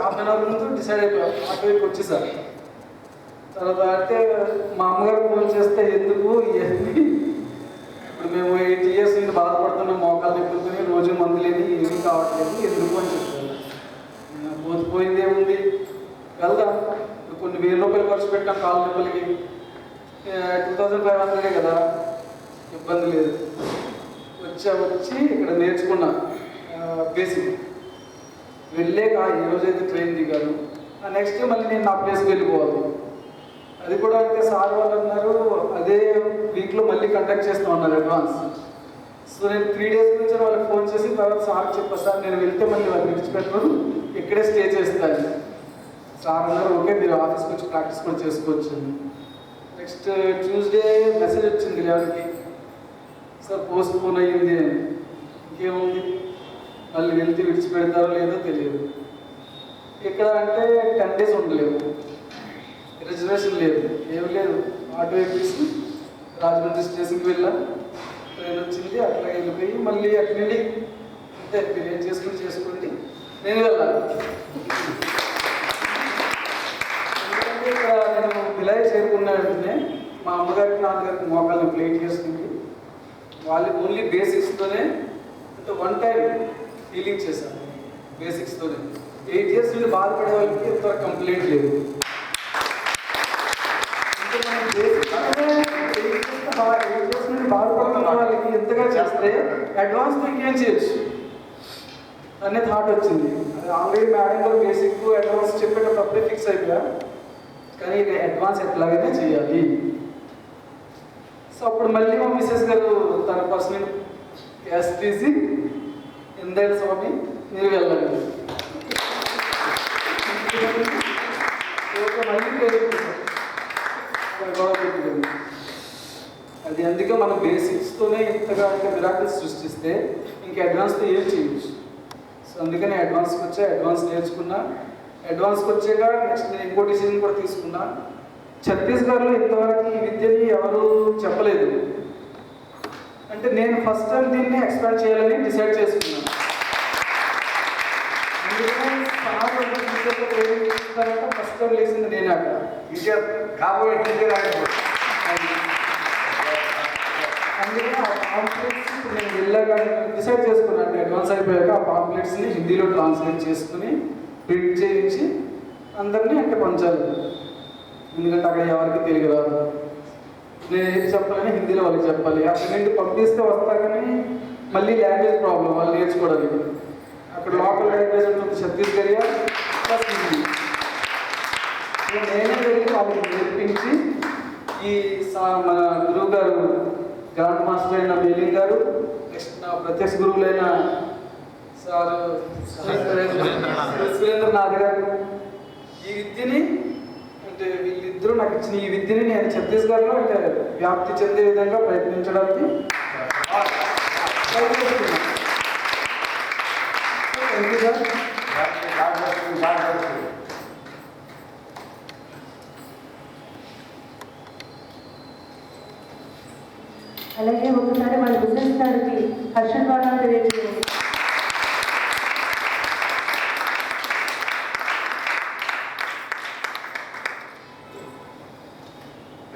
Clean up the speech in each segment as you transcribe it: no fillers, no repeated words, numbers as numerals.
Half an hour ముందు decide అయిపోయాం ఆటోకి వచ్చేసారు. తర్వాత అంటే మా అమ్మగారు ఫోన్ చేస్తే ఎందుకు ఇవన్నీ ఇప్పుడు మేము 8 years నుండి బాధపడుతున్నాం, మోకాలు నొప్పులుకొని రోజు మందులేని ఏమీ కావట్లేదు ఎందుకు అని చెప్పారు. పోయింది ఏముంది, వెళ్దాం. కొన్ని వేల రూపాయలు ఖర్చు పెట్టాం కాలు నొప్పులకి, 2500 కదా, ఇబ్బంది లేదు. వచ్చి ఇక్కడ నేర్చుకున్నా బేసిక్. వెళ్ళాక ఈ రోజైతే ట్రైన్ దిగాను, నెక్స్ట్ డే మళ్ళీ నేను నా ప్లేస్కి వెళ్ళిపోవాలి. అది కూడా అంటే సార్ వాళ్ళు అన్నారు అదే వీక్లో మళ్ళీ కండక్ట్ చేస్తూ ఉన్నారు అడ్వాన్స్. సో నేను 3 days నుంచి వాళ్ళకి ఫోన్ చేసి తర్వాత సార్ చెప్పా, సార్ నేను వెళ్తే మళ్ళీ వాళ్ళు విడిచిపెట్టరు, ఇక్కడే స్టే చేస్తాను. సార్ అన్నారు ఓకే మీరు ఆఫీస్కి వచ్చి ప్రాక్టీస్ కూడా చేసుకోవచ్చు. నెక్స్ట్ ట్యూస్డే మెసేజ్ వచ్చింది ఎవరికి, సార్ పోస్ట్ పోన్ అయ్యింది అని. ఇంకేముంది, మళ్ళీ వెళ్తే విడిచిపెడతారో లేదో తెలియదు. ఇక్కడ అంటే 10 days ఉండలేవు, రిజర్వేషన్ లేదు, ఏమి లేదు. ఆటో ఎక్కేసి రాజమండ్రి స్టేషన్కి వెళ్ళాం, ట్రైన్ వచ్చింది, అట్లా వెళ్ళిపోయి మళ్ళీ అక్కడి నుండి అంతే మీరు ఏం చేసుకోండి నేను వెళ్ళాలి. ఎందుకంటే ఇక్కడ నేను విలేజ్ చేరుకున్న వెంటనే మా అమ్మగారికి నాన్నగారికి మోకాళ్ళని ప్లేట్ చేసుకుంది. వాళ్ళు ఓన్లీ బేసిక్స్తోనే అంటే 1 time హీలింగ్ చేశాను బేసిక్స్తోనే. 8 years నుండి బాధపడే వాళ్ళకి ఇంతవరకు కంప్లైంట్ లేదు. బాధపడుతున్న వాళ్ళకి ఎంతగా చేస్తే అడ్వాన్స్ ఇంకేం చేయొచ్చు అనే థాట్ వచ్చింది. అది ఆల్రెడీ మేడం గారు బేసిక్ అడ్వాన్స్ చెప్పేటప్పుడు అప్పుడే ఫిక్స్ అయిపోయా, కానీ ఇది అడ్వాన్స్ ఎట్లాగైనా చేయాలి. సో అప్పుడు మళ్ళీ మా మిస్సెస్ గారు తన పర్సనల్ క్యాష్ తీసి ఎందైనా స్వామి మీరు వెళ్ళండి మళ్ళీ. అది అందుకే మనం బేసిక్స్తోనే ఇంతగా ఇంకా మిరాకిల్స్ సృష్టిస్తే ఇంకా అడ్వాన్స్తో ఏం చేయొచ్చు. సో అందుకని అడ్వాన్స్కి అడ్వాన్స్ నేర్చుకున్నా. అడ్వాన్స్కి వచ్చాక నెక్స్ట్ నేను ఇంకో డిసిజన్ కూడా తీసుకున్నా. ఛత్తీస్గఢ్లో ఇంతవరకు ఈ విద్యని ఎవరు చెప్పలేదు, అంటే నేను ఫస్ట్ టైం దీన్ని ఎక్స్పాండ్ చేయాలని డిసైడ్ చేసుకున్నాను. ఫస్ట్ టైం లేచింది నేను అక్కడ కాబోయే అందుకే ఆ పాంప్లెట్స్ నేను వెళ్ళాక డిసైడ్ చేసుకున్నాను. అడ్వాన్స్ అయిపోయాక ఆ పాంప్లెట్స్ని హిందీలో ట్రాన్స్లేట్ చేసుకుని ప్రింట్ చేయించి అందరినీ అంటే పంచాలి. ఎందుకంటే అక్కడ ఎవరికి తెలుగు రాదు, నేను ఏది చెప్పాలని హిందీలో వాళ్ళకి చెప్పాలి. అక్కడ నుండి పంపిస్తే వస్తా కానీ మళ్ళీ లాంగ్వేజ్ ప్రాబ్లం వాళ్ళు నేర్చుకోవడానికి. అక్కడ లోకల్ లాంగ్వేజ్ ఉంటుంది ఛత్తీస్గఢియా ప్లస్ హిందీ. నేనే వెళ్ళి వాళ్ళకి నేర్పించి ఈ మన గురువు గారు గ్రాండ్ మాస్టర్ అయిన మేలింగ్ గారు, నెక్స్ట్ నా ప్రత్యక్ష గురువులైన సార్ సురేంద్రనాథ్ గారు, ఈ విద్యని అంటే వీళ్ళిద్దరూ నాకు ఇచ్చిన ఈ విద్యని నేను ఛత్తీస్గఢ్లో అంటే వ్యాప్తి చెందే విధంగా ప్రయత్నించడానికి అలాగే ఒకసారి మన బిజినెస్ గారికి హర్షద్వారాలు తెలియజేయండి.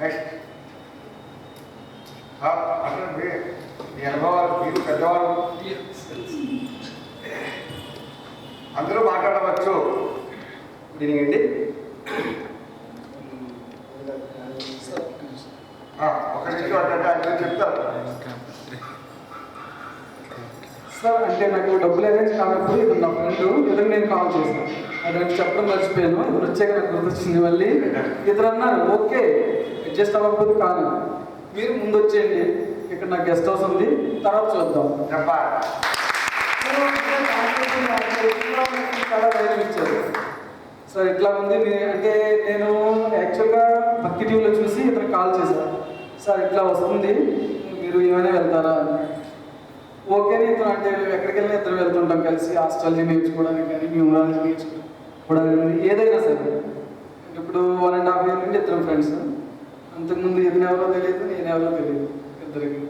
నెక్స్ట్ అంటే మీ అనుభవాలు మీరు పెద్దవాళ్ళు అందరూ మాట్లాడవచ్చు. దీనికండి ఒక నుంచి అంటే అందరూ చెప్తారు. సార్ అంటే నాకు డబ్బులు అరేంజ్ కానప్పుడు ఇది నా ఫ్రెండ్ ఇతను నేను కాల్ చేశాను, అది చెప్పడం మర్చిపోయాను. ఇతను వచ్చాక నాకు గుర్తొచ్చింది. మళ్ళీ ఇతరు అన్నారు ఓకే అడ్జస్ట్ అవ్వకపోతే కాదు, మీరు ముందు వచ్చేయండి, ఇక్కడ నాకు గెస్ట్ హౌస్ ఉంది, తర్వాత చూద్దాం చెప్పాలి. చాలా ధైర్యం ఇచ్చారు. సార్ ఇట్లా ఉంది అంటే నేను యాక్చువల్గా భక్తి టీవీలో చూసి ఇతను కాల్ చేశాను, సార్ ఇట్లా వస్తుంది మీరు ఏమైనా వెళ్తారా అని. ఓకే ఇతను అంటే ఎక్కడికి వెళ్ళినా ఇద్దరు వెళ్తుంటాం కలిసి, ఆస్ట్రాలజీ నేర్చుకోవడానికి కానీ న్యూమరాలజీ నేర్చుకోవడానికి ఏదైనా సరే. ఇప్పుడు 1.5 years నుండి ఇద్దరం ఫ్రెండ్స్. అంతకుముందు ఇతను ఎవరో తెలియదు, నేను ఎవరో తెలియదు ఇద్దరికి.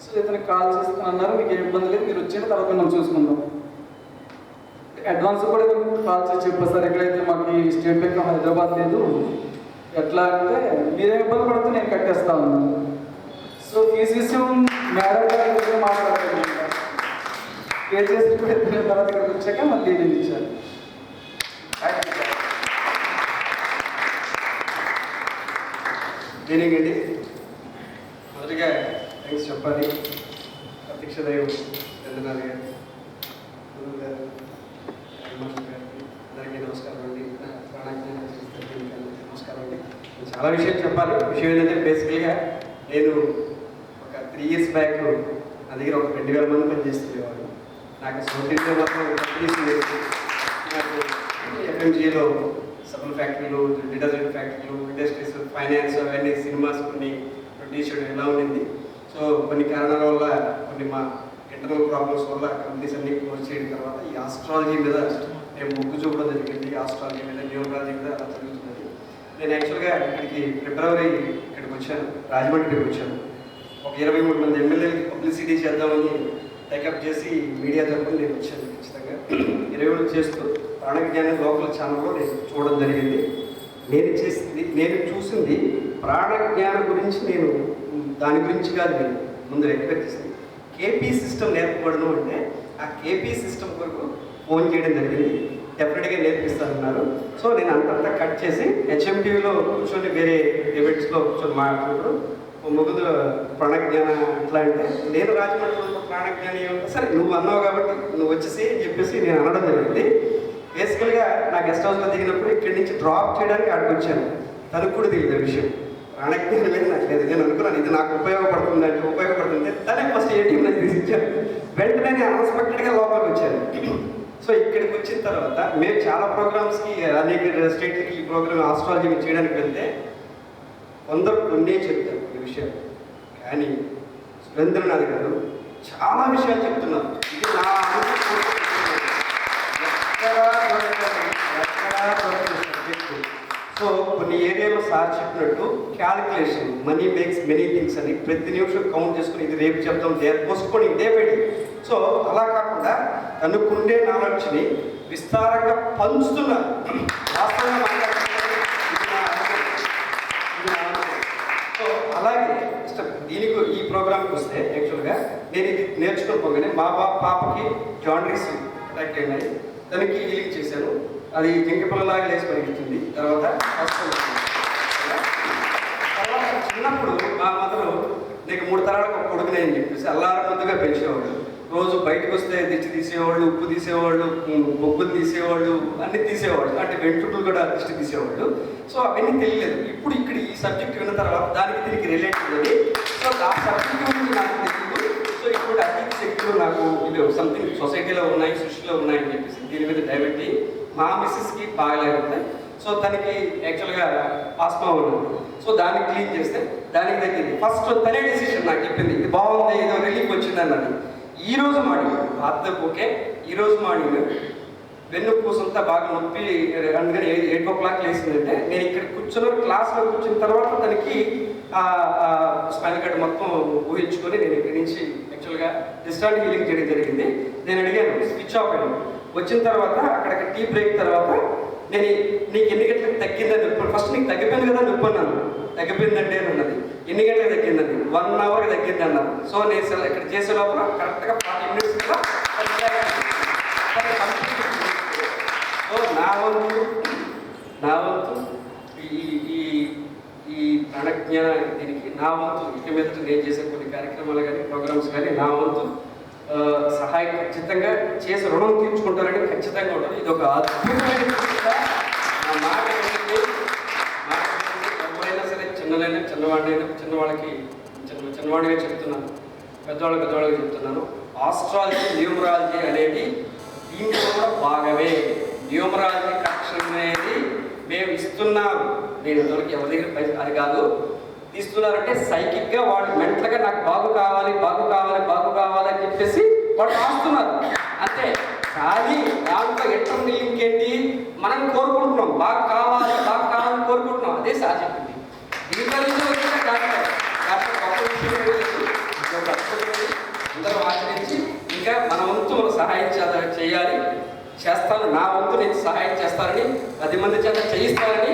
సో ఇతనికి కాల్ చేస్తాను అన్నారు, మీకు ఏ ఇబ్బంది లేదు, మీరు వచ్చిన తర్వాత మనం చూసుకుందాం. అడ్వాన్స్ కూడా కాల్ చేసి చెప్పారు సార్, ఎక్కడైతే మాకు ఈ స్టేట్ బ్యాంక్ ఆఫ్ హైదరాబాద్ లేదు, ఎట్లా అంటే మీరే ఇబ్బంది పడితే నేను కట్టేస్తాను. సో ఫీజు విషయం మేడం గారు మాట్లాడారు, పే చేసి కూడా ఎత్తిన తర్వాత ఇక్కడికి వచ్చాక మళ్ళీ నేను ఇచ్చాను. మీనింగ్ అండి. మొదటిగా థ్యాంక్స్ చెప్పాలి ప్రత్యక్ష దైవం చంద్రనాథ్ గారు, గురువు గారు, హనుమంత్ గారికి అందరికీ నమస్కారం అండి. ప్రాణాజ్ఞానం నమస్కారం అండి. చాలా విషయాలు చెప్పాలి. విషయం ఏంటంటే బేసికల్గా నేను ఒక 3 years బ్యాక్ నా దగ్గర ఒక 20,000 మంది పనిచేస్తుండేవాడు. నాకు సొంతంగా మాత్రం నాకు ఎఫ్ఎంజీలో సబ్బుల ఫ్యాక్టరీలు, డిటర్జెంట్ ఫ్యాక్టరీలు, ఇండస్ట్రీస్, ఫైనాన్స్, అవన్నీ సినిమాస్ కొన్ని ప్రొడ్యూస్ చేయడం ఎలా ఉండింది. సో కొన్ని కారణాల వల్ల, కొన్ని మా ఇంటర్నల్ ప్రాబ్లమ్స్ వల్ల కంపెనీస్ అన్ని క్లోజ్ చేయడం తర్వాత ఈ ఆస్ట్రాలజీ మీద నేను మొగ్గు చూపడం జరిగింది. ఆస్ట్రాలజీ మీద, న్యూమరాలజీ మీద అలా జరుగుతున్నది. నేను యాక్చువల్గా ఇక్కడికి ఫిబ్రవరి ఇక్కడికి వచ్చాను, రాజమండ్రికి వచ్చాను. ఒక 23 మంది ఎమ్మెల్యేలకి పబ్లిసిటీ చేద్దామని టేకప్ చేసి మీడియా తరపున నేను వచ్చాను. ఖచ్చితంగా 20 చేస్తూ ప్రాణజ్ఞానం లోకల్ ఛానల్లో నేను చూడడం జరిగింది. నేను చూసింది ప్రాణజ్ఞానం గురించి, నేను దాని గురించి కాదు, నేను ముందు ఎక్స్పెక్ట్ చేసింది కేపీ సిస్టమ్ నేర్పబడడం. అంటే ఆ కేపీ సిస్టమ్ కొరకు ఫోన్ చేయడం జరిగింది. డెఫినెట్గా నేర్పిస్తానన్నారు. సో నేను అంతంతా కట్ చేసి హెచ్ఎంటీవీలో కూర్చొని వేరే ఈవెంట్స్లో కూర్చొని మాట్లాడుతూ ముగ్గురు ప్రాణజ్ఞానం ఎట్లా అంటే, నేను రాజమండ్రిలో ప్రాణజ్ఞానం ఏమంటే సరే నువ్వు అన్నావు కాబట్టి నువ్వు వచ్చేసి అని చెప్పేసి నేను అనడం జరిగింది. బేసికల్గా నా గెస్ట్ హౌస్లో దిగినప్పుడు ఇక్కడి నుంచి డ్రాప్ చేయడానికి అక్కడికి వచ్చాను. తనకు కూడా తెలియదు విషయం, ప్రాణజ్ఞానం లేదు నాకు లేదు. నేను అనుకున్నాను ఇది నాకు ఉపయోగపడుతుంది అంటే, ఉపయోగపడుతుంది తనే ఫస్ట్ ఏటీఎంలో తీసి ఇచ్చాను. వెంటనే నేను అన్ఎక్స్పెక్టెడ్గా లోపలికి వచ్చాను. సో ఇక్కడికి వచ్చిన తర్వాత మేము చాలా ప్రోగ్రామ్స్కి, అనేక స్టేట్లకి ఈ ప్రోగ్రామ్ ఆస్ట్రాలజీ చేయడానికి వెళ్తే కొందరు కొన్నే చెప్తారు ఈ విషయం. కానీ సురేంద్రనాథ్ గారు చాలా విషయాలు చెప్తున్నారు. ఇది నా సబ్జెక్టు. సో కొన్ని ఏరియాలో సార్ చెప్పినట్టు calculation, money makes many things అని ప్రతి నిమిషం కౌంట్ చేసుకుని ఇది రేపు చెప్తాం, పోస్ట్పోన్ ఇదే పెట్టి. సో అలా కాకుండా తనకుండే నాలెడ్జ్ని విస్తారంగా పంచుతున్నారు. వాస్తవంగా సో అలాగే దీనికి ఈ ప్రోగ్రామ్కి వస్తే యాక్చువల్గా నేను ఇది నేర్చుకోకపోగానే మా పాపకి జాండీస్ అటాక్ అయినాయి. దానికి హీలింగ్ చేశాను. అది జింకపిల్లలాగా లేచి పరిగెత్తుంది. తర్వాత చిన్నప్పుడు మా మదరు నీకు 3 తరాలకు ఒక కొడుకునే అని చెప్పేసి అల్లారం ముద్దుగా పెంచేవాళ్ళు. రోజు బయటకు వస్తే దిష్టి తీసేవాళ్ళు, ఉప్పు తీసేవాళ్ళు, బొగ్గులు తీసేవాళ్ళు, అన్ని తీసేవాళ్ళు. అంటే వెంట్రుకలు కూడా దిష్టి తీసేవాళ్ళు. సో అవన్నీ తెలియలేదు. ఇప్పుడు ఇక్కడ ఈ సబ్జెక్ట్ విన్న తర్వాత దానికి దీనికి రిలేటెడ్ అని, సో ఆ సబ్జెక్ట్ గురించి నాకు తెలియదు. సో ఇప్పుడు అతీత శక్తులు నాకు ఇది సంథింగ్ సొసైటీలో ఉన్నాయి, సృష్టిలో ఉన్నాయని చెప్పేసి దీని మీద డైవర్ట్ అయ్యి మా మిస్సెస్కి బాగాలేకపోతాయి. సో తనకి యాక్చువల్గా ఆస్మా ఉన్నది. సో దాన్ని క్లీన్ చేస్తే దానికి తగ్గింది. ఫస్ట్ తనే డెసిషన్ నాకు చెప్పింది, ఇది బాగుంది, ఏదో రిలీఫ్ వచ్చింది అన్నది. ఈరోజు మార్నింగ్ రాత్రి ఓకే, ఈరోజు మార్నింగ్ వెన్ను పూసంతా బాగా నొప్పి, అందుకని 8 o'clock లేసిందంటే నేను ఇక్కడ కూర్చున్న క్లాస్లో కూర్చున్న తర్వాత తనకి స్పైనల్ కార్డ్ మొత్తం ఊహించుకొని నేను ఇక్కడి నుంచి యాక్చువల్గా డిస్టార్ట్ హీలింగ్ చేయడం జరిగింది. నేను అడిగాను, స్విచ్ ఆఫ్ అయ్యాను. వచ్చిన తర్వాత అక్కడ టీ బ్రేక్ తర్వాత నేను నీకు ఎన్ని గంటలకు తగ్గిందని నొప్పి, ఫస్ట్ నీకు తగ్గిపోయింది కదా నొప్పి అన్నాను. తగ్గిపోయిందంటే అన్నది ఎన్ని గంటలకు తగ్గిందండి, 1 hourకి తగ్గింది అన్నారు. సో నేను ఇక్కడ చేసే లోపల కరెక్ట్గా 40 minutes కదా. సో నా వంతు ఈ ప్రాణజ్ఞాన దీనికి నా వంతు ఇక మీద నేను చేసే కొన్ని కార్యక్రమాలు కానీ ప్రోగ్రామ్స్ కానీ నా వంతు సహాయం ఖచ్చితంగా చేసి రుణం తీర్చుకుంటారని ఖచ్చితంగా ఉంటారు. ఇది ఒక అద్భుతమైన నా మాట ఎవరైనా సరే, చిన్నలైనా చిన్నవాడినైనా, చిన్నవాడిగా చెప్తున్నాను, పెద్దవాళ్ళకి చెప్తున్నాను. ఆస్ట్రాలజీ, న్యూమరాలజీ అనేది దీంట్లో కూడా భాగమే. న్యూమరాలజీ కరెక్షన్ అనేది మేము ఇస్తున్నాం. నేను ఇంతవరకు ఎవరి దగ్గర పైసలు అది కాదు తీస్తున్నారంటే సైకిక్గా వాళ్ళు మెంటల్గా నాకు బాగు కావాలి అని చెప్పేసి వాళ్ళు రాస్తున్నారు అంతే. కానీ దాంట్లో ఎట్టర్ లింక్ ఏంటి, మనం కోరుకుంటున్నాం బాగా కావాలని కోరుకుంటున్నాం. అదే సార్ చెప్పింది. దీంట్లో అందరూ ఆచరించి ఇంకా మన వంతు మనం సహాయం చేయాలి. చేస్తాను, నా వంతు నేను సహాయం చేస్తానని 10 మంది చేత చేయిస్తానని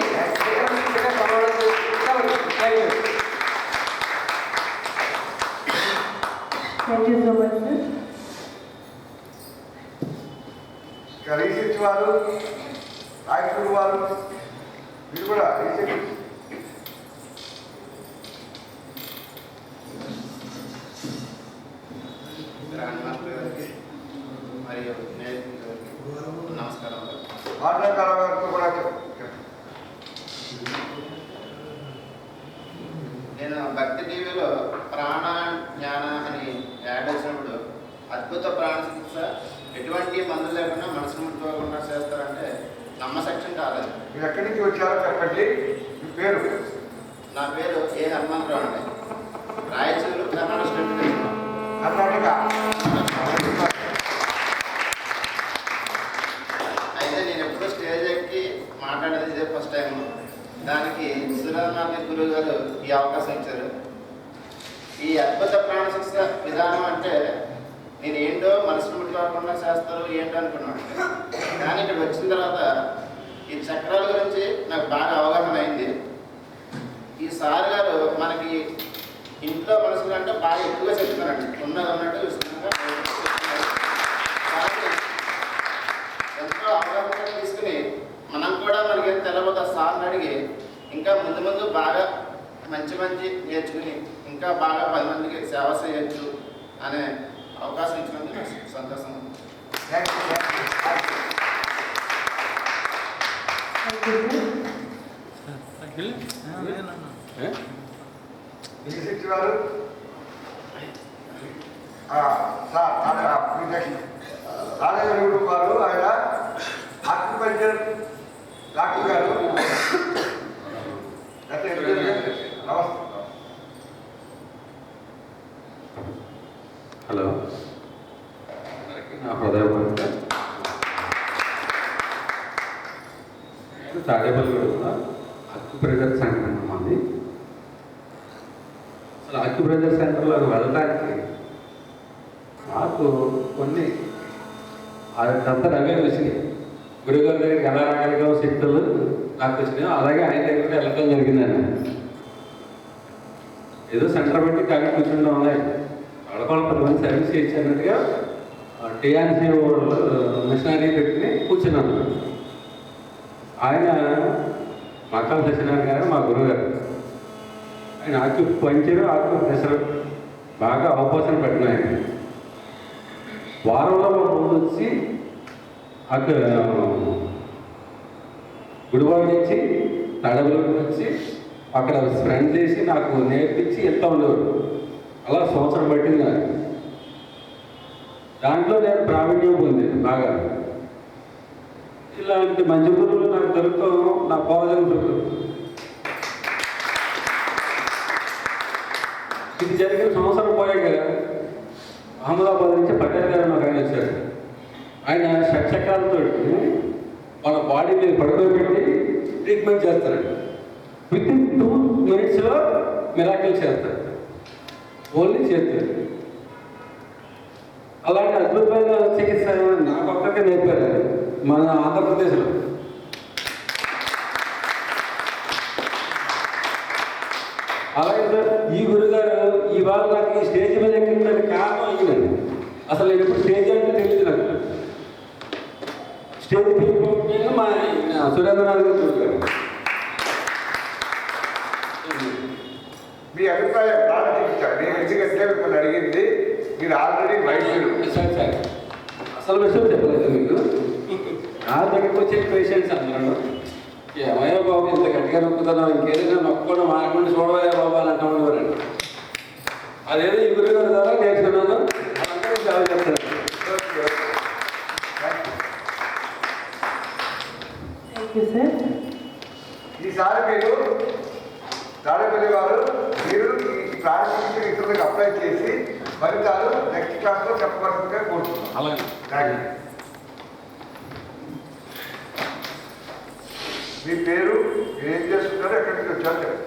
ప్రమాణం చేసుకుంటాను. Thank you so much sir. ఇంకా రీసెర్చ్ వారు, రాయచూరు వారు, మీరు కూడా రీసెర్చ్ గ్రాండ్ మాస్టర్ గారికి మరియు నమస్కారం. మాట్లాడకాల గారితో కూడా చెప్పండి. నేను భక్తి టీవీలో ప్రాణ జ్ఞాన అని యాడ్ చేసినప్పుడు అద్భుత ప్రాణ చికిత్స ఎటువంటి మందులు లేకుండా మనసును ముట్టుకోకుండా చేస్తారంటే నమ్మశక్యం కాలేదు. మీరు ఎక్కడి నుంచి వచ్చారో చెప్పండి. మీ పేరు? నా పేరు ఏ హనుమంతరావు అండి. రాయచూరు కర్ణాటక స్టేట్. కర్ణాటక. అయితే నేను ఎప్పుడూ స్టేజ్ ఎక్కి మాట్లాడేది ఇదే ఫస్ట్ టైం. దానికి సురేంద్రనాథ్ గురువు గారు ఈ అవకాశం ఇచ్చారు. ఈ అద్భుత ప్రాణ శిక్ష విధానం అంటే నేను ఏంటో మనసును ముట్టుకోకుండా చేస్తారు ఏంటో అనుకున్నాను. కానీ ఇక్కడ వచ్చిన తర్వాత ఈ చక్రాల గురించి నాకు బాగా అవగాహన అయింది. ఈ సార్ గారు మనకి ఇంట్లో మనసులు అంటే బాగా ఎక్కువగా చెప్తున్నారండి. ఉన్నది ఉన్నట్టు విస్తృతంగా ఎంతో అవగాహన తీసుకుని మనం కూడా మనకి తెలవక సార్ని అడిగి ఇంకా ముందు ముందు బాగా మంచి నేర్చుకుని ఇంకా బాగా 10 మందికి సేవ చేయొచ్చు అనే అవకాశం ఇచ్చినందుకు నాకు సంతోషం. Thank you. రీసెర్చ్ వారు రాజేశ్వరుడు వారు, ఆయన ఆక్యుపంచర్ డాక్టర్ గారు. నమస్తే. హలో, నా హృదయపూర్వక తాడేపల్లిగూడెంలో అక్యుప్రెషర్ సెంటర్ అన్న మాది. అసలు అక్యుప్రెషర్ సెంటర్లో వెళ్ళడానికి నాకు కొన్ని అదంతా రవే వచ్చినాయి. గురుగారి దగ్గరికి ఎలా రాగలిగా శక్తులు నాకు వచ్చినాయో అలాగే ఆయన దగ్గరికి వెళ్ళడం జరిగిందండి. ఏదో సెంటర్ పెట్టి కాకి కూర్చుంటాం ఉన్నాయి. వాళ్ళకోళ్ళ 10 మంది సర్వీస్ ఇచ్చినట్టుగా టీఆర్సీ మిషనరీ పెట్టుకుని కూర్చున్నాను. ఆయన మకాల సత్యనారాయణ గారు మా గురువుగారు. ఆయన ఆక్యుపంచర్ ఆక్యుప్రెషర్ బాగా అవకాశం పెట్టినాయి. వారంలో ముందు వచ్చి గుడివాడ నుంచి తడవలోకి వచ్చి అక్కడ స్పెండ్ చేసి నాకు నేర్పించి వెళ్తూ ఉండేవాడు. అలా సంవత్సరం పట్టింది నాకు. దాంట్లో నేను ప్రావీణ్యం పొందేది బాగా. ఇలాంటి మంచి గురువులు నాకు దొరుకుతాం నా పోదలుగుతుంది. ఇది జరిగిన సంవత్సరం పోయాక అహ్మదాబాద్ నుంచి పటేల్ గారు నాకు ఆయన వచ్చాడు. ఆయన షట్చక్రాలతో మన బాడీ మీద పడుకోబెట్టి ట్రీట్మెంట్ చేస్తారండి. వితిన్ 2 minutesలో మిరాకిల్ చేస్తారు. ఓన్లీ చేస్తారు. అలాంటి అద్భుతమైన చికిత్స నాకు ఒక్కరికే నేర్పారు మన ఆంధ్రప్రదేశ్లో. అలాగే ఈ గురుగారు ఇవాళ నాకు ఈ స్టేజ్ మీద ఎక్కిందని కారణం అయ్యిందండి. అసలు నేను ఎప్పుడు స్టేజ్ అంటే తెలియదు నాకు. స్టేజ్ పేరు మా సురేంద్రనాథ్ గారు. మీ అభిప్రాయం ప్రాణ చికిత్స నేను ఎందుకంటే మిమ్మల్ని అడిగింది, మీరు ఆల్రెడీ వైద్యులు. సార్ అసలు విషయం చెప్పలేదు మీకు. నా దగ్గరికి వచ్చే పేషెంట్స్ అందరూ ఏమయ్యా బాబు ఇంత గట్టిగా నొక్కుతున్నావు, ఇంకేదైనా నొక్కడం మానకుండా చూడవయ్యా బాబు అని అంటూ ఉండేవారండి. అదేదో ఈ గురుగారి ద్వారా నేర్చుకున్నాను. అందరూ సేవ చేస్తాను. Thank you sir. ఈసారి మీరు తాడేపల్లి వారు మీరు ఈ ప్రాణ చికిత్స ఇతరులకు అప్లై చేసి ఫలితాలు నెక్స్ట్ క్లాస్లో చెప్పవలసిందిగా కోరుతున్నాను. అలాగే థ్యాంక్ యూ. మీ పేరు, మీరు ఏం చేస్తుంటారో ఎక్కడి నుంచి వచ్చారో చెప్పండి.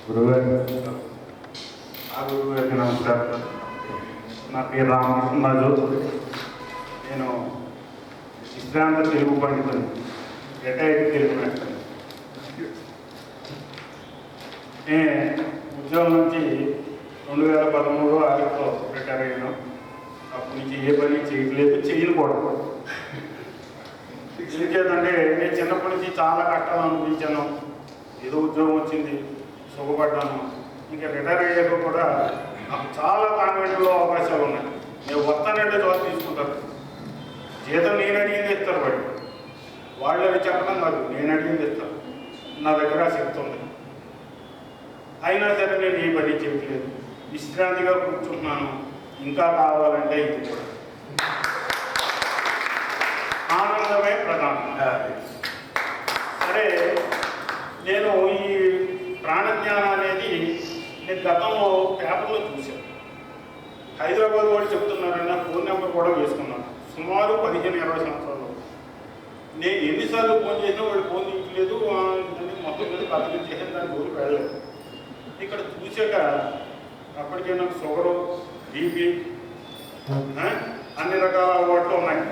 గురుగారు, ఆ గురుగారికి నమస్కారం. నా పేరు రామకృష్ణరాజు. నేను విశ్రాంత తెలుగు పండితులు, రిటైర్డ్ తెలుగు మాస్టర్. ఉద్యోగం నుంచి 2013 ఆగస్టులో రిటైర్ అయ్యాను. అప్పటి నుంచి ఏ పని చేయట్లేదు, చేయను కూడా. ఎందుకంటే నేను చిన్నప్పటి నుంచి చాలా కష్టాలు అనిపించాను. ఏదో ఉద్యోగం వచ్చింది, సుఖపడ్డాను. ఇంకా రిటైర్ అయ్యాక కూడా నాకు చాలా కాన్వెంట్లో అవకాశాలు ఉన్నాయి. నేను వస్తానంటే జాబ్ తీసుకుంటారు, జీతం నేను అడిగింది ఇస్తారు. వాళ్ళు అవి చెప్పడం కాదు, నేను అడిగింది ఇస్తాను. నా దగ్గర శక్తి ఉంది. అయినా సరే నేను ఏ పని చేయట్లేదు, విశ్రాంతిగా కూర్చుంటున్నాను. ఇంకా కావాలంటే ఇది కూడా ఆనందమే ప్రధానం. సరే, నేను ఈ ప్రాణజ్ఞానం అనేది నేను గతంలో పేపర్లో చూశాను. హైదరాబాద్ వాళ్ళు చెప్తున్నారన్న ఫోన్ నెంబర్ కూడా వేసుకున్నాను. సుమారు 15-20 సంవత్సరాలు నేను ఎన్నిసార్లు ఫోన్ చేసినా వాళ్ళు ఫోన్ తీయట్లేదు. మొత్తం మీద బతకం చేసిన దాని రోజులు వెళ్ళలేదు. ఇక్కడ చూసాక అప్పటికే నాకు షుగరు, బీపీ, అన్ని రకాల వాటిలో ఉన్నాయి.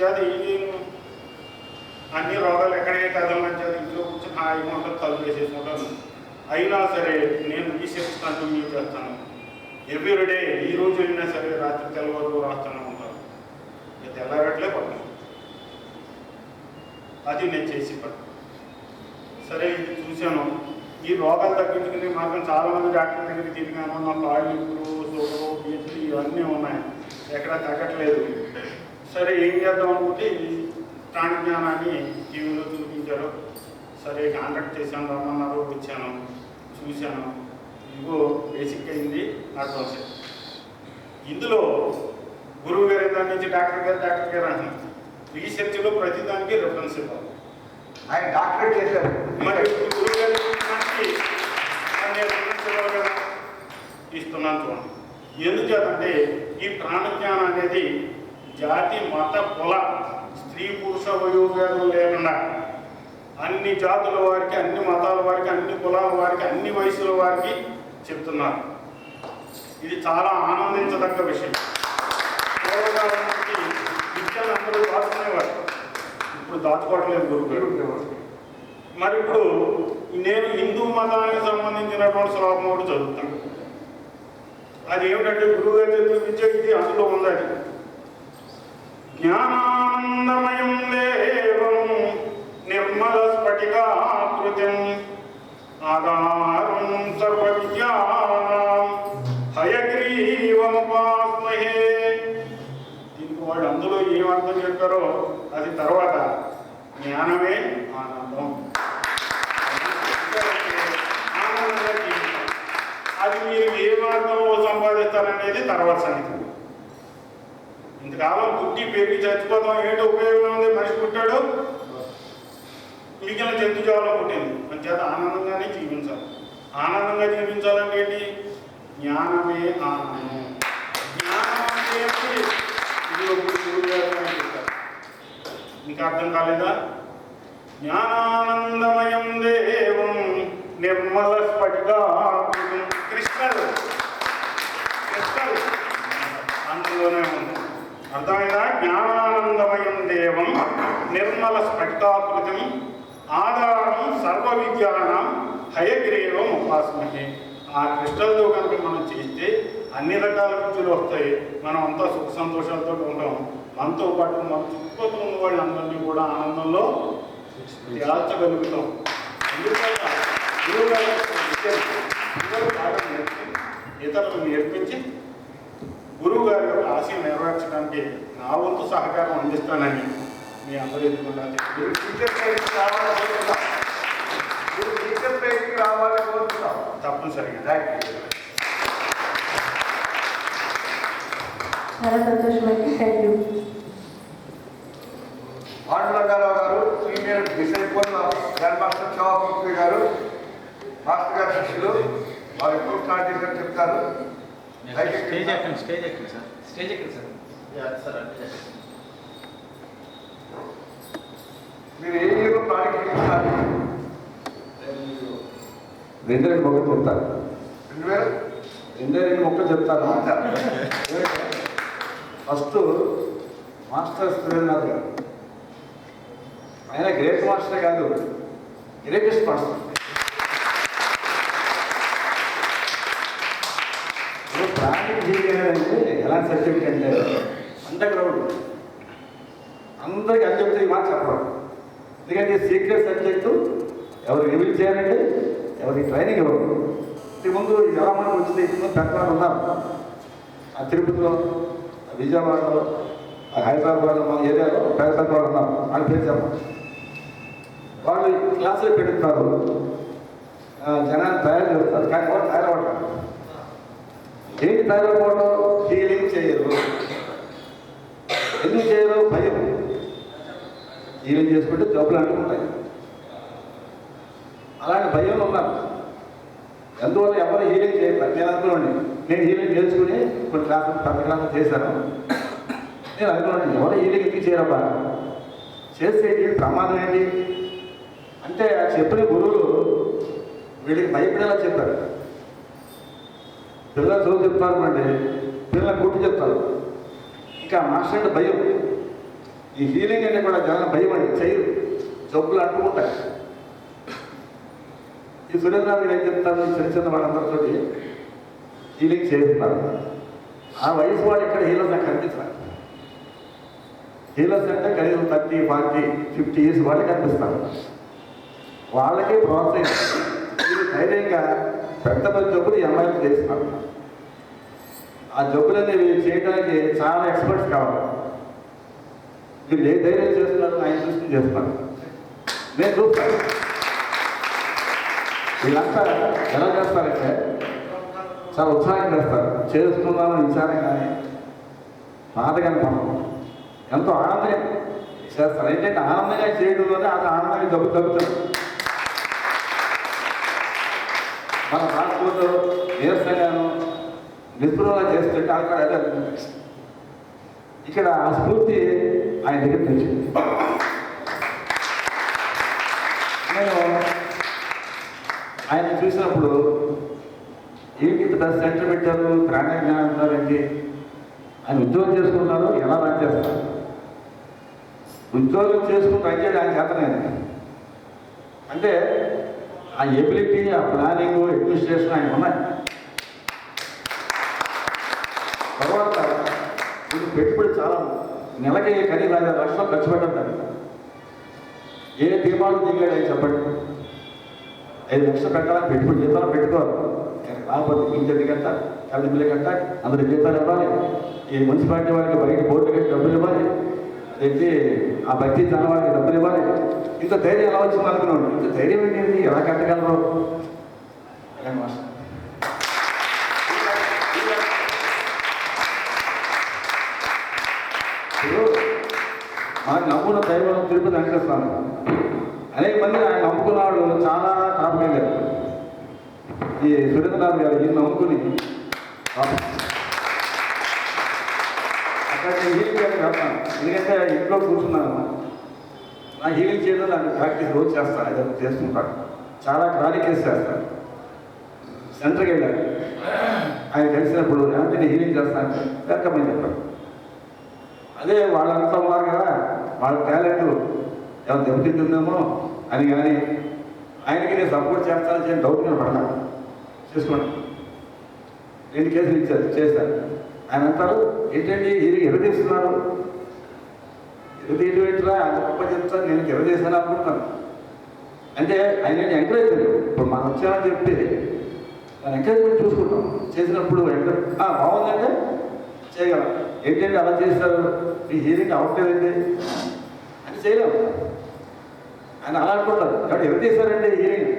అది అన్ని రోగాలు ఎక్కడికే కదలని అది ఇంట్లో కూర్చొని హాయిగా ఉంటాను, తలుపు వేసేసుకుంటాను. అయినా సరే నేను రీసెర్చ్ కంటిన్యూ చేస్తాను. ఎవ్రీడే ఈ రోజు అయినా సరే రాత్రి తెల్లవారు రాస్తూనే ఉంటాను. తెల్లారట్లే పడతాను. అది నేను చేసి పడతాను. సరే, ఇది చూశాను. ఈ రోగాలు తగ్గించుకునే మార్గం చాలామంది డాక్టర్ దగ్గరికి తిరిగాను. నా కాళ్ళు ఇప్పుడు షుగరు, బీపీ ఇవన్నీ ఉన్నాయి, ఎక్కడ తగ్గట్లేదు. సరే, ఏం చేద్దాం అనుకుంటే ఈ ప్రాణజ్ఞానాన్ని టీవీలో చూపించారు. సరే, కాంటాక్ట్ చేశాను, రమ్మన్నారు, వచ్చాను, చూశాను. ఇదిగో బేసిక్ అయింది నా దోశ. ఇందులో గురువు గారి దాని నుంచి డాక్టర్ గారు అంటున్నారు. రీసెర్చ్లో ప్రతిదానికి రెఫరెన్స్ ఇవ్వాలి. ఆయన డాక్టరేట్ చేశారు. మరి గురువు గారి కదా ఇస్తున్నాను చూడండి. ఎందుచేతంటే ఈ ప్రాణజ్ఞానం అనేది జాతి, మత, కుల, స్త్రీ, పురుష, వయోభేదం లేకుండా అన్ని జాతుల వారికి, అన్ని మతాల వారికి, అన్ని కులాల వారికి, అన్ని వయసుల వారికి చెప్తున్నారు. ఇది చాలా ఆనందించదగ్గ విషయం. పూర్వకాలానికి విద్యను అందరూ దాచుకునేవారు, ఇప్పుడు దాచుకోవట్లేదు గురువు. మరి ఇప్పుడు నేను హిందూ మతానికి సంబంధించినటువంటి శ్లోకం ఒకటి చదువుతాను. అది ఏమిటంటే గురువు గారి చేతుల విద్య ఇది అందులో ఉందని. జ్ఞానానందమయం దేవం నిర్మల స్ఫటికాకృతిం ఆధారం సర్వ విద్యానాం హయగ్రీవముపాస్మహే. దీనికి వాళ్ళు అందులో ఏమర్థం చెప్పారో అది తర్వాత. జ్ఞానమే ఆనందం, ఆనందంగా జీవితం. అది మీరు ఏ మార్గంలో సంపాదిస్తారనేది తర్వాత సంగతి. ఇంతకాలం పుట్టి పెరిగి చచ్చిపోతాం, ఏంటి ఉపయోగం ఉంది? మనిషి పుట్టాడు, మిగిలిన జంతుజాలం పుట్టింది. మన చేత ఆనందంగానే జీవించాలి. ఆనందంగా జీవించాలంటే ఏంటి? జ్ఞానమే ఆనందం. జ్ఞానం అంటే ఏంటి? ఇది ఇంకా అర్థం కాలేదా? జ్ఞానానందమయం దేవం నిర్మల స్ఫటికాకృతిం. కృష్ణుడు అందులోనే ఉంది. అర్థమైందా? జ్ఞానానందమయం దేవం నిర్మల స్ఫటికాకృతిం ఆధారం సర్వ విద్యానాం హయగ్రీవం ఉపాస్మహే. ఆ కృష్ణులతో కనుక మనం చేస్తే అన్ని రకాల విద్యలు వస్తాయి. మనం అంతా సుఖ సంతోషాలతో ఉంటాం. మనతో పాటు మన చుట్టుపక్కల ఉన్న వాళ్ళందరినీ కూడా ఆనందంలో తేల్చగలుగుతాం. ఎందుకంటే గురువు గారు బాగా నేర్పి ఇతరులకు నేర్పించి గురువు గారి యొక్క ఆశయం నెరవేర్చడానికి నా వంతు సహకారం అందిస్తానని మీ అందరూ ఎదుర్కొన్నా రావాలని కోరుతున్నాం. తప్పనిసరిగా. చాలా సంతోషమండి. Thank you. Pandurangarao garu senior disciple grand master Shivamurthy garu master గారి శిష్యులు. వారు ఎప్పుడు స్టార్ట్ చేశారు చెప్తారు. స్టేజ్ ఎక్కండి సార్. మీరు ఏ ఇయర్ ప్రాజెక్ట్ చేస్తారు? 2001 చెప్తాను. 2002 2001 చెప్తాను. ఫస్ట్ మాస్టర్ సురేంద్రనాథ్ గారు ఆయన గ్రేట్ మాస్టర్ కాదు, గ్రేటెస్ట్ మాస్టర్. ప్రాణిక్ జీవితం అనేది ఎలాంటి సబ్జెక్ట్ అంటే అండర్ గ్రౌండ్, అందరికీ అది చెప్తే ఈ మాట చెప్పడం. ఎందుకంటే సీక్రెట్ సబ్జెక్టు ఎవరు రివీల్ చేయాలంటే ఎవరికి ట్రైనింగ్ ఇవ్వరు. ఇంతకు ముందు ఎలా మనకు వచ్చింది, పెద్దవాళ్ళు ఉన్నారు ఆ తిరుపతిలో, విజయవాడలో, హైదరాబాద్లో, మన ఏరియాలో పెద్దవాళ్ళు ఉన్నారు. వాళ్ళ పేరు చెప్పాలి. వాళ్ళు క్లాసులు పెడుతున్నారు, జనాన్ని తయారు చేస్తారు, కానీ వాళ్ళు తయారవడం. ఏంటి తయారవడం? హీలింగ్ చేయరు. ఎందుకు చేయరు? భయం. హీలింగ్ చేసుకుంటే జబ్బులు అంటుకుంటాయి. అలాంటి భయంలో ఉన్నారు. అందువల్ల ఎవరు హీలింగ్ చేయరు. నేను అనుకోండి, నేను హీలింగ్ చేసుకుని కొన్ని క్లాసులు పెద్ద క్లాసులు చేశాను. నేను అనుకోండి, ఎవరు హీలింగ్ ఎందుకు చేయరబ్బా, చేస్తే ప్రమాదం ఏంటి అంటే ఆ చెప్పిన గురువులు వీడికి భయపడేలా చెప్పారు. పిల్లలు చదువు చెప్తారు అంటే పిల్లలు గుర్తు చెప్తారు. ఇంకా మాస్టర్ అంటే భయం. ఈ హీలింగ్ అంటే కూడా జనం భయం అండి, చేయరు, జబ్బులు అంటుకుంటాయి. ఈ సురేంద్రనాథ్ గారు ఏం చెప్తారు, చిన్న చిన్న వాళ్ళందరితో హీలింగ్ చేస్తున్నారు. ఆ వయసు వాళ్ళు ఇక్కడ హీలర్స్ నాకు కనిపిస్తారు. హీలర్స్ అంటే కనీసం 30, 40, 50 years వాళ్ళు కనిపిస్తారు. వాళ్ళకి ప్రోత్సహించారు. మీరు ధైర్యంగా పెద్ద పెద్ద జబ్బులు ఈ అమ్మాయిలు చేస్తున్నారు. ఆ జబ్బులన్నీ చేయడానికి చాలా ఎక్స్పర్ట్స్ కావాలి. మీరు ఏ ధైర్యం చేస్తున్నారు, ఆయన చూసుకుని చేస్తున్నారు. నేను చూస్తాను వీళ్ళంతా ఎలా చేస్తారంటే చాలా ఉత్సాహంగా చేస్తారు. చేస్తున్నాను విచారం కానీ బాధగానే పడదు, ఎంతో ఆనందంగా చేస్తారు. ఏంటంటే ఆనందంగా చేయడంలోనే అది ఆనందంగా జబ్బు తగ్గుతుంది. మన రాష్ట్రంలో నీరసంగాను నిస్పృహంగా చేస్తుంటే అక్కడ అదే అనుకుంటుంది. ఇక్కడ ఆ స్ఫూర్తి ఆయన దగ్గర తెచ్చింది. నేను ఆయన చూసినప్పుడు ఏంటి ఇంత పెద్ద సెంటర్ పెట్టారు, ప్రాణాయామం అంటారండి. ఆయన ఉద్యోగం చేసుకుంటున్నారు, ఎలా రన్ చేస్తారు? ఉద్యోగం చేసుకుని రన్ చేయడం ఆయన చేతనైంది. అంటే ఆ ఎబిలిటీ, ఆ ప్లానింగ్, అడ్మినిస్ట్రేషన్ ఆయన ఉన్నాయి. తర్వాత వీళ్ళు పెట్టుబడి చాలా నెలకి కనీసం 5 లక్షలు ఖర్చు పెట్టండి. ఏ ధీమాలు దిగాడు అని చెప్పండి. 5 లక్షలు పెట్టాలని పెట్టుబడి జీతాలు పెట్టుకోవాలి. రాకపోతే ఇంటి గంట కరెంట్ బిల్లు గంట అందరి జీతాలు ఇవ్వాలి. ఈ మున్సిపాలిటీ వారికి బయట బోర్డు కట్టి డబ్బులు ఇవ్వాలి. ఏంటి ఆ బడ్జీ తన వారికి డబ్బులు ఇవ్వాలి. ఇంత ధైర్యం ఎలా వచ్చింది అనుకున్నాడు. ఇంత ధైర్యం ఏంటి, ఎలా కట్టగలరు? ఇప్పుడు మనకు నమ్ముకున్న దైవం తిరుపతి వెంకటేశ్వర స్వామి. అనేక మంది ఆయన నమ్ముకున్న వాళ్ళు చాలా కాపాడలేదు. ఈ సురేంద్రనాథ్ గారు ఈయన నమ్ముకుని అక్కడ నేను హీలింగ్ చేయడానికి వెళ్తాను. ఎందుకంటే ఇంట్లో కూర్చున్నాను, నా హీలింగ్ చేయడం దాన్ని ప్రాక్టీస్ రోజు చేస్తాను. ఏదో చేసుకుంటాను. చాలా క్రానిక్ కేసు చేస్తాను. సెంటర్కి వెళ్ళాను, ఆయన కలిసినప్పుడు ఏమంటే నేను హీలింగ్ చేస్తాను వెల్కమ్ అని చెప్పాను. అదే వాళ్ళంతా ఉన్నారు కదా, వాళ్ళ టాలెంట్ ఏమైనా దెబ్బతింటుందేమో అని కానీ ఆయనకి నేను సపోర్ట్ చేస్తానని చెప్పి డౌట్ మీద పడతాను. చేసుకోండి, 2 కేసులు ఇచ్చారు, చేశారు. ఆయన అంటారు ఏంటండి ఇది ఎరదీస్తున్నారు, ఎరదీయడం ఏంటరా అంత గొప్ప చెప్తాను, నేను ఎరదీసాను అనుకుంటాను. అంటే ఆయన ఎంకరేజ్ చేయలేదు. ఇప్పుడు మనం వచ్చామని చెప్పి దాన్ని ఎంకరేజ్మెంట్ చూసుకుంటాం. చేసినప్పుడు బాగుందంటే చేయగలం. ఏంటంటే అలా చేస్తారు, మీ హీలింగ్ అవ్వట్లేదండి అని చేయలేము. ఆయన అలా అనుకుంటారు. కాబట్టి ఎవరు చేశారండి హీలింగ్?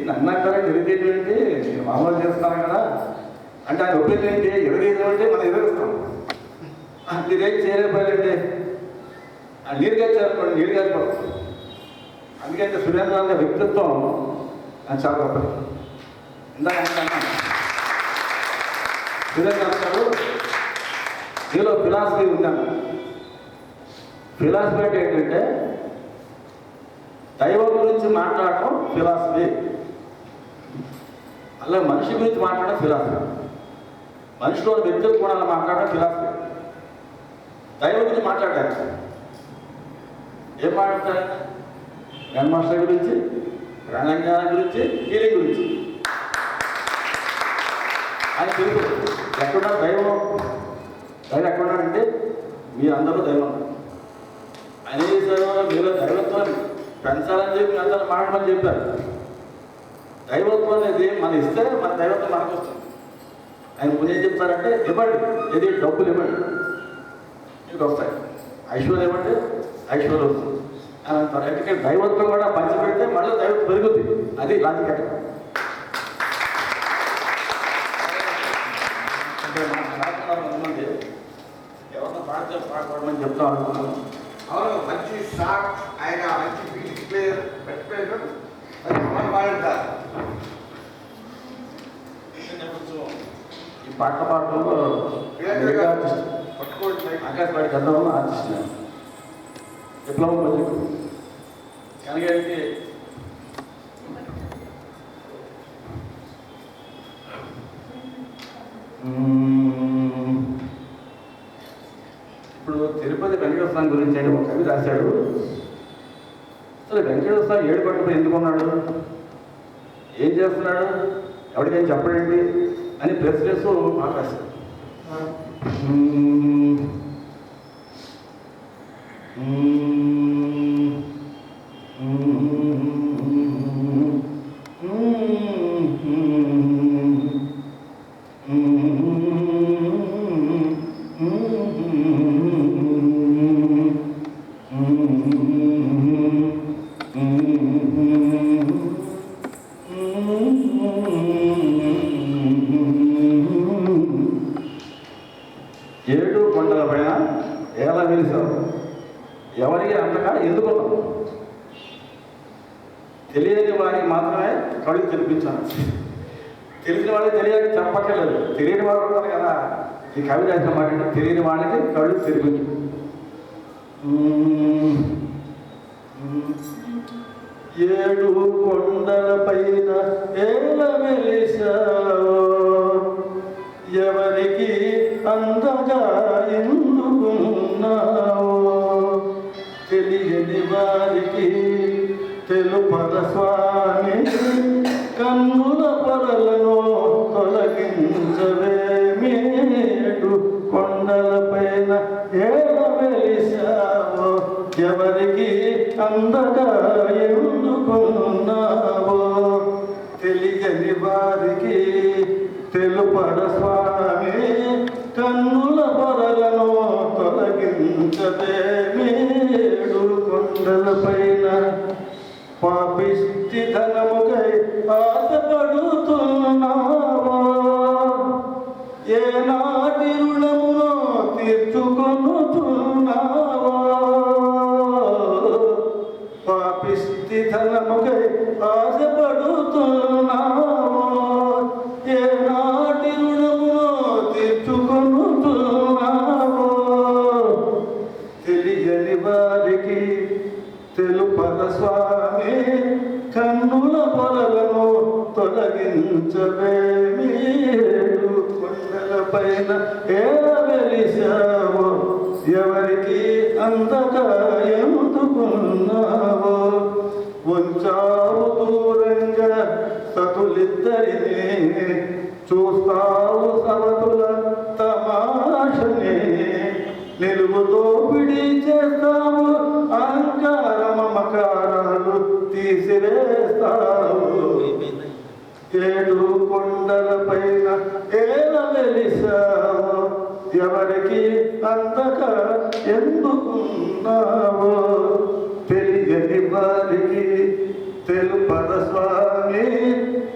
నన్ను అంటారంటే ఎరుదీయడం ఏంటి, మామూలు చేస్తున్నాం కదా అంటే ఆయన ఒపీనియన్ ఏంటి, ఎరుదీయడం అంటే మనం ఎదురుస్తాం. మీరేం చేయలేకపోయారండి, నీరు కాల్చారనుకోండి, నీరు కాల్చిపోతాం. అందుకంటే సురేంద్రనాథ్ గారి వ్యక్తిత్వం చాలా గొప్పది. ఇందాక సురేంద్రనాథ్ గారు మీలో ఫిలాసఫీ ఉందన్న. ఫిలాసఫీ అంటే ఏంటంటే దైవం గురించి మాట్లాడటం ఫిలాసఫీ, అలా మనిషి గురించి మాట్లాడడం ఫిలాసఫీ, మనిషిలో వ్యక్తిత్వ గుణాలు మాట్లాడడం ఫిలాసఫీ, దైవం గురించి మాట్లాడాలి. ఏం మాట్లాడతారు? గ్రాండ్ మాస్టర్ గురించి, ప్రాణాజ్ఞానం గురించి, హీలింగ్ గురించి. ఆయన తెలుసు ఎక్కడ దైవం ఎక్కడున్నాడంటే మీ అందరూ దైవం. ఆయన ఏం చేశారు? మీరు దైవత్వాన్ని పెంచాలని చెప్పి అందరూ మాట్లాడమని చెప్పారు. దైవత్వం అనేది మనం ఇస్తే మన దైవత్వం మనకు వస్తుంది. ఆయన ముందు ఏం చెప్తారంటే ఇవ్వండి, ఏది డబ్బులు ఇవ్వండి మీకు వస్తాయి, ఐశ్వర్యం ఇవ్వండి ఐశ్వర్యం వస్తుంది అని అంటారు. ఎందుకంటే దైవత్వం కూడా పంచిపెడితే మళ్ళీ దైవత్వం పెరుగుతుంది. అది లాజిక్ అంటే మంది ఎవరితో పాడమని చెప్తాం అనుకున్నాను. అవును, మంచి షాట్, ఆయన మంచి మ్యూజిక్ ప్లేయర్, బెస్ట్ ప్లేయర్, అది పాడంటారు. ఈ పాటల పాటల్లో ఆర్టిస్ట్ ఆకాశవాణి గతంలో ఆర్టిస్ట్ విప్లవం పద్యకు కనుక ఇప్పుడు తిరుపతి వెంకటేశ్వర స్వామి గురించి అని ఒక కవి రాశాడు. అసలు వెంకటేశ్వర స్వామి ఏడుకొండపై ఎందుకున్నాడు, ఏం చేస్తున్నాడు, ఎవరికైనా చెప్పడండి అని ప్రెస్ చేస్తూ మాట రాశాడు. ఏడు కొండల పైన ఎలా వెలిసావు, ఎవరికి అంతగా ఎందుకున్నావు, తెలియని వారికి మాత్రమే కళ్ళు తెరిపించాను. తెలిసిన వాళ్ళకి తెలియక చెప్పక్కర్లేదు, తెలియని వాళ్ళు ఉంటారు కదా. ఈ కవి రాసిన మాట అంటే తెలియని వాళ్ళకి కళ్ళు తెరిపించు. ఏడు కొండల పైన ఎలా వెలిసావో, ఎవరికి అందగా ఎందుకున్నావో, తెలియని వారికి తెలుపద స్వామి, కన్నుల పొరలను తొలగించవేమి. ఏడు కొండల పైన ఎలా వెలిసావో, ఎవరికి అందగా ఎందుకున్నావో, తెలియని వారికి తెలుపడ స్వామి, కన్నుల పొరలను తొలగించదేమి. ఏడు కొండల పైన పాపిష్టి ధనముకై ఆశపడుతున్నావా, ఏనాటి రుణమును తీర్చుకొనుచున్నావా. పాపిష్టి ధనముకై ఆశపడుతున్నావా, ఏనాటి రుణమును తీర్చుకొనుచున్నావా. తెలియని వారికి తెలుపద స్వామి, కన్నుల పొరలను తొలగించవేమి. ఏడు కొండల పైన ఎలా వెలిసావో, ఎవరికి అందగా ఎందుకున్నావో. వంచావు దూరంగా సతులిద్దరిని, చూస్తావు సవతుల తమాషని. నిలువుతో పిడి చేస్తావు, అహంకార మమకారాలు తీసివేస్తావు. ఏడు కొండల పైన ఎలా వెలిసావో, ఎవరికి అంతగా ఎందుకున్నావో. తెలియని వారికి తెలుపద స్వామి,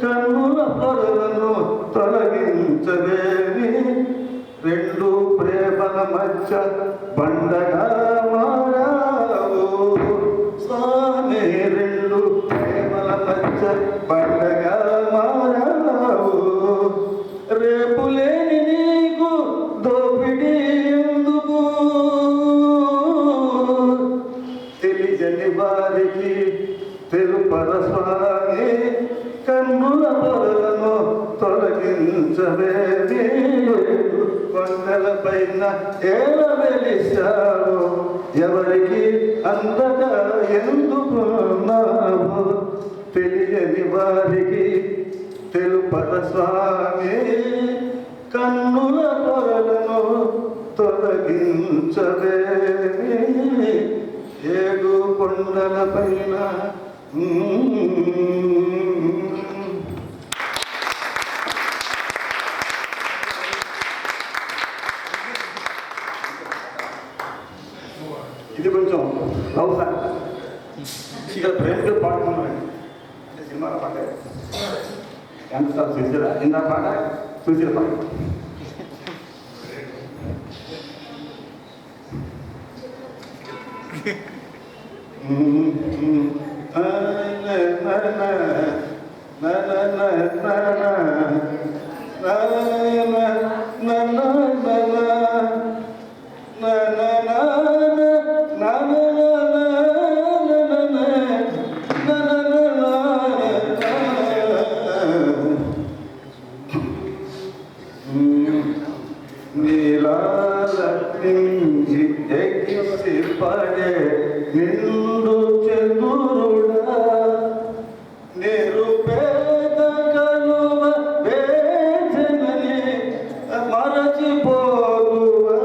కన్నుల పొరలను తొలగించవేమి. రెండు ప్రేమల మధ్య బండగా మారావు స్వామి, రెండు ప్రేమల మధ్య బండగా మారావు. రేపు లేని నీకు దోపిడీ ఎందుకు, తెలియని వారికి తెలుపద స్వామి, కన్నుల పొరలను తొలగించవేమి. కొండల పైన ఏల వెలిసావు ఎవరికి అంతగా ఎందుకున్నావు తెలియని వారికి తెలుపర స్వామి కన్నుల పొరలను తొలగించవే ఏడు కొండల పైన ఇది కొంచెం లవ్ సాంగ్ ఇక్కడ ప్రేమతో పాడుకున్నామండి సినిమాలో పాట ఎంత సుశీల ఇందా పాట సుశీల పాట నీలాలీ ఎగిసి పడే నిండు చంద్రుడా నిరుపేద కలువ వేదనని మరచిపోదువా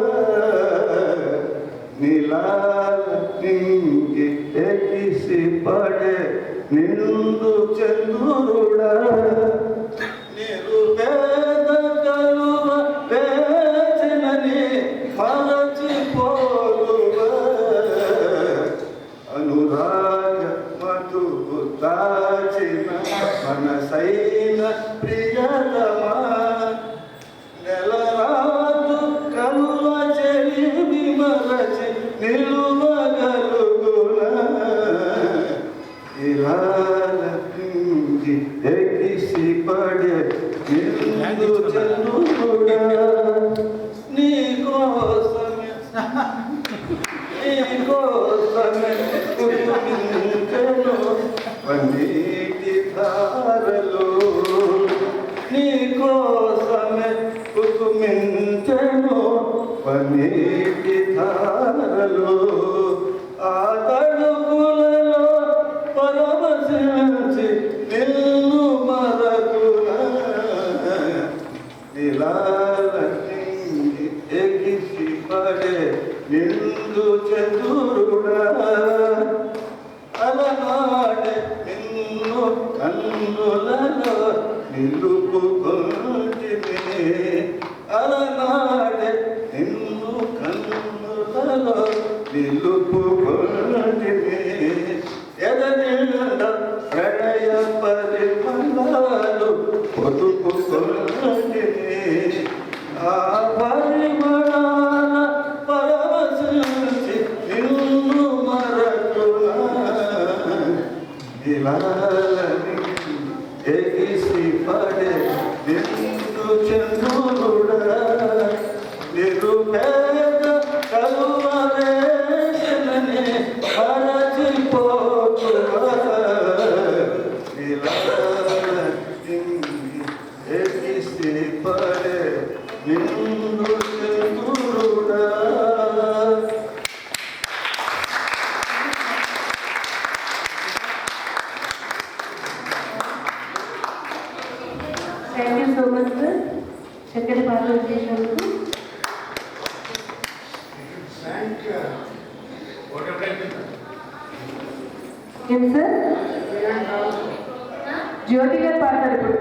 నీలాలీ ఎగిసి పడే నిండు చంద్రుడా నిరుపేద కలువ వేదనని మరచిపోదువా అనురాగ మధువు దాచిన మనసైన ప్రియతమా నెలరాదు కలువ చెలిమి మరచి నిలువగలుగునా ఇలాల కింది ఎగిసి పడే నిండు చంద్రుడా నీకోసమే కురిపించెను పన్నీటి ధారలు నీకోసమే కుసుమించెను పన్నీటి ధారలు ఆ తడుపులలో పరవశించి నిన్ను మరకునా నిలాలకింగి ఎగిసి పడే నిండు చంద్రుడా అలనాడే నిన్ను కన్నులలో నిలుపుకొంటినే అలనాడే నిన్ను కన్నులలో నిలుపుకొంటినే ఎదనిండ ప్రణయ పరిమళాలు పొదుపుకొంటినే ఆ పరిమళాల పరవశించి నిన్ను మరకునా నిలాలని ఎగిసి పడే నిన్ను చంద్రుడా నిరుపేద కలువ వేదనని మరచిపోతువా నిలాలని ఎగిసి పడే నిన్ను చంద్రుడా. Thank you so much sir చక్కటి పాటలు చేసినందుకు. ఏం సార్ జ్యోతి గారు పాడతారు ఇప్పుడు.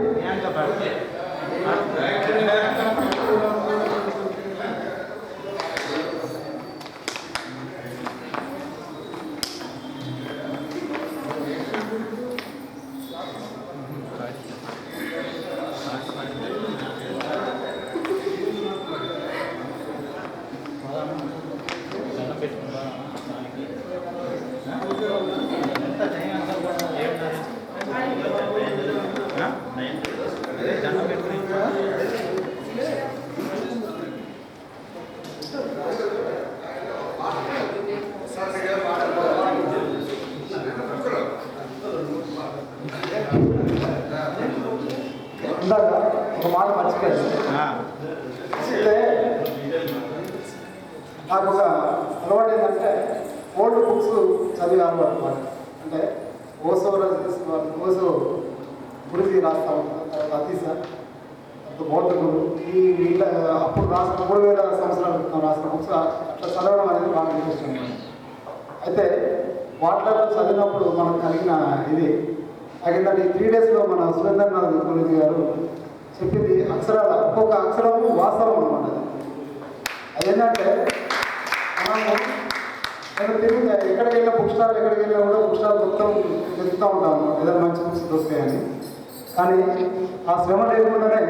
ఇందాక ఒక మాట మర్చిపోయాను. అయితే నాకు ఒక అలవాటు ఏంటంటే ఓల్డ్ బుక్స్ చదివే అలవాటు అనమాట. అంటే ఓసో గురించి రాస్తా ఉంటాను, తర్వాత అతీసా బౌద్ధకులు ఈ వీళ్ళ అప్పుడు రాసిన 3000 సంవత్సరాల క్రితం రాసిన బుక్స్ అట్లా చదవడం అనేది బాగా ఇంట్రెస్ట్ అనమాట. అయితే వాటిలో చదివినప్పుడు మనకు కలిగిన ఇది తగినట్టు 3 డేస్లో మన సురేంద్రనాథ్ గురించి గారు చెప్పింది అక్షరాల ఒక్కొక్క అక్షరము వాస్తవం అనమాట. అదేంటంటే నేను తిరిగి ఎక్కడికి వెళ్ళినా బుక్ స్టాల్ ఎక్కడికి వెళ్ళినా కూడా బుక్ స్టాల్ మొత్తం వెతుకుతూ ఉంటాను ఏదైనా మంచి బుక్స్ దొరుకుతాయని. కానీ ఆ శ్రమ లేకుండానే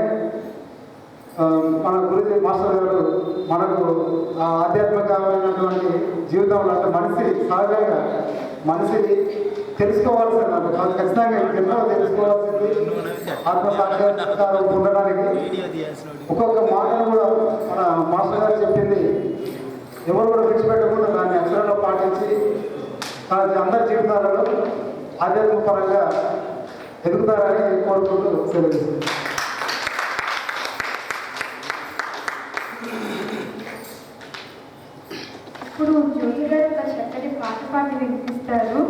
మన గురించి మాస్టర్ గారు మనకు ఆధ్యాత్మికమైనటువంటి జీవితంలో అంటే మనిషి సహజంగా మనిషిని తెలుసుకోవాల్సింది అంటే ఖచ్చితంగా ఎన్నో తెలుసుకోవాల్సింది ఆత్మసాక్షాత్కారం ఉండడానికి ఒక్కొక్క మాటను కూడా మన మాస్టర్ గారు చెప్పింది ఎవరు కూడా విడిచిపెట్టకుండా దాన్ని అక్షరంలో పాటించి అందరి జీవితాలలో ఆధ్యాత్మిక పరంగా ఎదుగుతారని కోరుకుంటూ సెలవు. ఇప్పుడు జ్యోతి గారు ఒక చక్కటి పాట పాడి వినిపిస్తారు.